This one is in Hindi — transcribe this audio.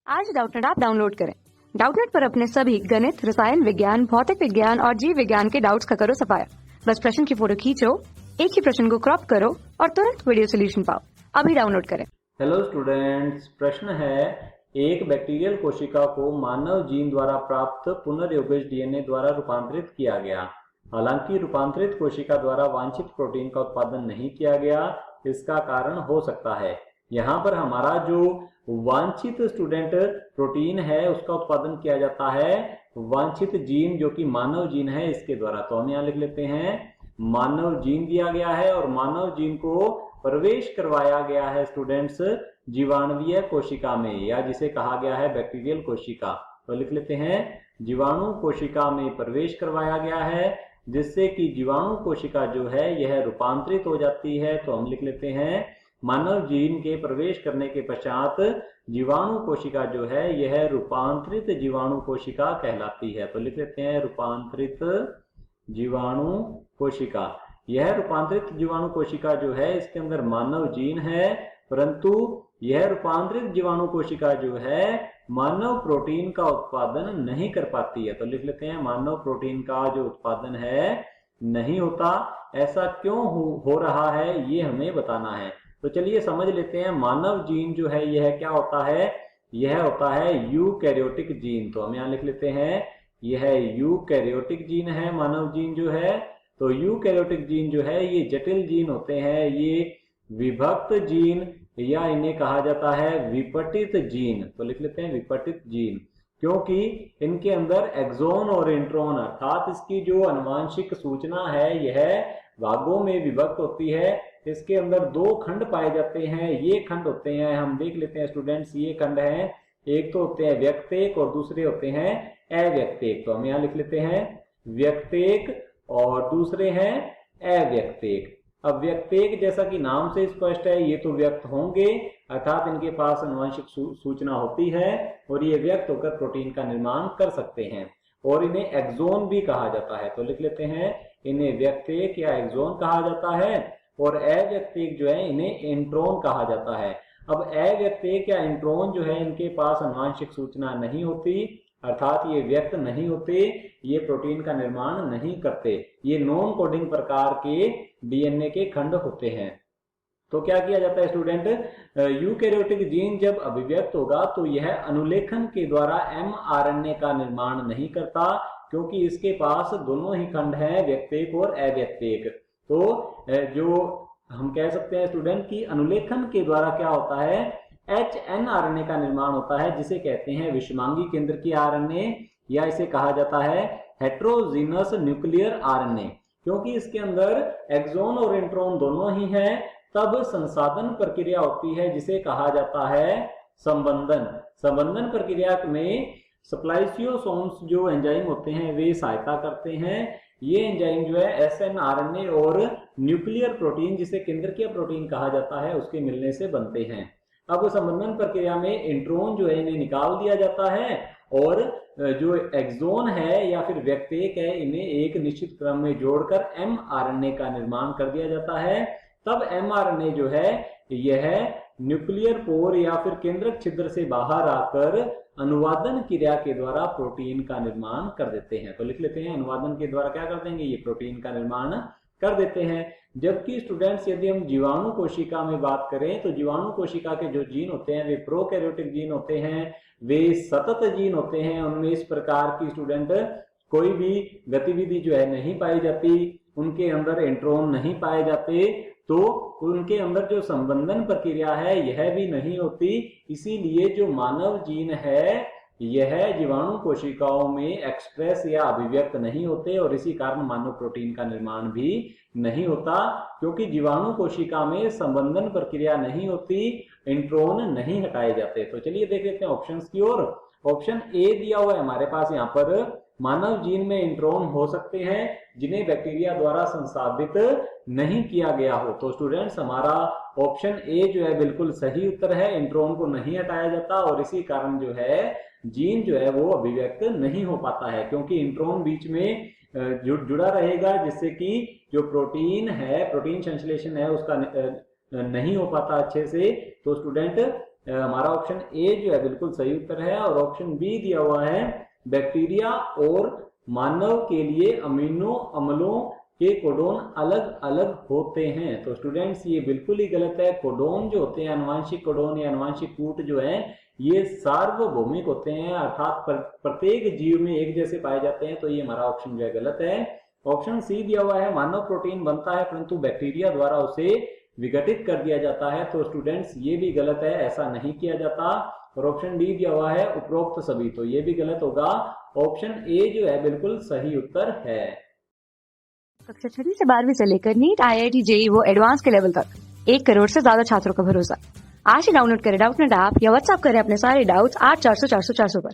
आज डाउटनेट ऐप डाउनलोड करें। डाउटनेट पर अपने सभी गणित, रसायन विज्ञान, भौतिक विज्ञान और जीव विज्ञान के डाउट्स का करो सफाया। बस प्रश्न की फोटो खींचो, एक ही प्रश्न को क्रॉप करो और तुरंत वीडियो सोल्यूशन पाओ। अभी डाउनलोड करें। हेलो स्टूडेंट्स, प्रश्न है एक बैक्टीरियल कोशिका को मानव जीन द्वारा प्राप्त पुनर्योगज डीएनए द्वारा रूपांतरित किया गया। हालांकि रूपांतरित कोशिका द्वारा वांछित प्रोटीन का उत्पादन नहीं किया गया, इसका कारण हो सकता है। यहाँ पर हमारा जो वांछित स्टूडेंट प्रोटीन है उसका उत्पादन किया जाता है वांछित जीन जो कि मानव जीन है इसके द्वारा। तो हम यहाँ लिख लेते हैं मानव जीन दिया गया है और मानव जीन को प्रवेश करवाया गया है स्टूडेंट्स जीवाणुवीय कोशिका में, या जिसे कहा गया है बैक्टीरियल कोशिका। तो लिख लेते हैं जीवाणु कोशिका में प्रवेश करवाया गया है, जिससे कि जीवाणु कोशिका जो है यह रूपांतरित हो जाती है। तो हम लिख लेते हैं मानव जीन के प्रवेश करने के पश्चात जीवाणु कोशिका जो है यह रूपांतरित जीवाणु कोशिका कहलाती है। तो लिख लेते हैं रूपांतरित जीवाणु कोशिका। यह रूपांतरित जीवाणु कोशिका जो है इसके अंदर मानव जीन है, परंतु यह रूपांतरित जीवाणु कोशिका जो है मानव प्रोटीन का उत्पादन नहीं कर पाती है। तो लिख लेते हैं मानव प्रोटीन का जो उत्पादन है नहीं होता। ऐसा क्यों हो रहा है ये हमें बताना है। तो चलिए समझ लेते हैं मानव जीन जो है यह क्या होता है। यह होता है यूकैरियोटिक जीन। तो हम यहाँ लिख लेते हैं यह यूकैरियोटिक जीन है मानव जीन जो है। तो यूकैरियोटिक जीन जो है ये जटिल जीन होते हैं, ये विभक्त जीन या इन्हें कहा जाता है विपटित जीन। तो लिख लेते हैं विपटित जीन, क्योंकि इनके अंदर एक्सोन और इंट्रोन अर्थात इसकी जो आनुवांशिक सूचना है यह भागों में विभक्त होती है। इसके अंदर दो खंड पाए जाते हैं। ये खंड होते हैं, हम देख लेते हैं स्टूडेंट्स, ये खंड हैं, एक तो होते हैं व्यक्तेक और दूसरे होते हैं अव्यक्तेक। तो हम यहाँ लिख लेते हैं व्यक्तेक और दूसरे हैं अव्यक्तेक। अब व्यक्तेक जैसा कि नाम से स्पष्ट है ये तो व्यक्त होंगे, अर्थात इनके पास आनुवंशिक सूचना होती है और ये व्यक्त होकर प्रोटीन का निर्माण कर सकते हैं, और इन्हें एक्सोन भी कहा जाता है। तो लिख लेते हैं इन्हें व्यक्तेक या एक्सोन कहा जाता है, और अव्यक्तेक जो है इन्हें इंट्रोन कहा जाता है। अब अव्यक्तेक या इंट्रोन जो है इनके पास आनुवंशिक सूचना नहीं होती, अर्थात ये व्यक्त नहीं होते, ये प्रोटीन का निर्माण नहीं करते, ये नॉन कोडिंग प्रकार के डीएनए के खंड होते हैं। तो क्या किया जाता है स्टूडेंट, यूकैरियोटिक जीन जब अभिव्यक्त होगा तो यह अनुलेखन के द्वारा एमआरएनए का निर्माण नहीं करता, क्योंकि इसके पास दोनों ही खंड हैं व्यक्तेक और अव्यक्तेक। तो जो हम कह सकते हैं स्टूडेंट की अनुलेखन के द्वारा क्या होता है एचएनआरएनए का निर्माण होता है, जिसे कहते हैं विषमांगी केंद्र की आरएनए, या इसे कहा जाता है हेट्रोजीनस न्यूक्लियर आरएनए। क्योंकि इसके अंदर एक्सोन और इंट्रोन दोनों ही हैं, तब संसाधन प्रक्रिया होती है जिसे कहा जाता है संबंधन। संबंधन प्रक्रिया में स्प्लाइसियोसोम्स जो एंजाइम होते हैं वे सहायता करते हैं। ये एंजाइम जो है एसएनआरएनए और न्यूक्लियर प्रोटीन जिसे केंद्रकीय प्रोटीन कहा जाता है उसके मिलने से बनते हैं। अब संबंधन प्रक्रिया में इंट्रोन जो है इन्हें निकाल दिया जाता है, और जो एक्सोन है या फिर व्यक्तेक है इन्हें एक निश्चित क्रम में जोड़कर एमआरएनए का निर्माण कर दिया जाता है। तब एमआरएनए जो है यह न्यूक्लियर पोर या फिर केंद्रक छिद्र से बाहर आकर अनुवादन क्रिया के द्वारा प्रोटीन का निर्माण कर देते हैं। तो लिख लेते हैं अनुवादन के द्वारा क्या कर देंगे, ये प्रोटीन का निर्माण कर देते हैं। जबकि स्टूडेंट्स यदि हम जीवाणु कोशिका में बात करें तो जीवाणु कोशिका के जो जीन होते हैं वे प्रोकैरियोटिक जीन होते हैं, वे सतत जीन होते हैं। उनमें इस प्रकार की स्टूडेंट कोई भी गतिविधि जो है नहीं पाई जाती, उनके अंदर इंट्रोन नहीं पाए जाते, तो उनके अंदर जो संबंधन प्रक्रिया है यह भी नहीं होती। इसीलिए जो मानव जीन है यह जीवाणु कोशिकाओं में एक्सप्रेस या अभिव्यक्त नहीं होते, और इसी कारण मानव प्रोटीन का निर्माण भी नहीं होता, क्योंकि जीवाणु कोशिका में संबंधन प्रक्रिया नहीं होती, इंट्रोन नहीं हटाए जाते। तो चलिए देख लेते हैं ऑप्शंस की ओर। ऑप्शन ए दिया हुआ है हमारे पास यहाँ पर, मानव जीन में इंट्रोन हो सकते हैं जिन्हें बैक्टीरिया द्वारा संसाधित नहीं किया गया हो। तो स्टूडेंट्स हमारा ऑप्शन ए जो है बिल्कुल सही उत्तर है, इंट्रोन को नहीं हटाया जाता और इसी कारण जो है जीन जो है वो अभिव्यक्त नहीं हो पाता है, क्योंकि इंट्रोन बीच में जुड़ा रहेगा, जिससे कि जो प्रोटीन है, प्रोटीन संश्लेषण है उसका नहीं हो पाता अच्छे से। तो स्टूडेंट हमारा ऑप्शन ए जो है बिल्कुल सही उत्तर है। और ऑप्शन बी दिया हुआ है बैक्टीरिया और मानव के लिए अमीनो अम्लों के कोडोन अलग अलग होते हैं। तो स्टूडेंट्स ये बिल्कुल ही गलत है। कोडोन जो होते हैं, आनुवंशिक कोडोन या आनुवंशिक कूट जो है, ये सार्वभौमिक होते हैं, अर्थात प्रत्येक जीव में एक जैसे पाए जाते हैं। तो ये हमारा ऑप्शन जो है गलत है। ऑप्शन सी दिया हुआ है मानव प्रोटीन बनता है परंतु बैक्टीरिया द्वारा उसे विघटित कर दिया जाता है। तो स्टूडेंट्स ये भी गलत है, ऐसा नहीं किया जाता। और ऑप्शन डी दिया हुआ है उपरोक्त सभी, तो ये भी गलत होगा। ऑप्शन ए जो है बिल्कुल सही उत्तर है। कक्षा 6वीं से 12वीं से लेकर नीट, IIT, JEE वो एडवांस के लेवल तक 1 करोड़ से ज्यादा छात्रों का भरोसा। आज ही डाउनलोड करें डाउटनेट ऐप या व्हाट्सएप करें अपने सारे डाउट्स 8400 400 400 पर।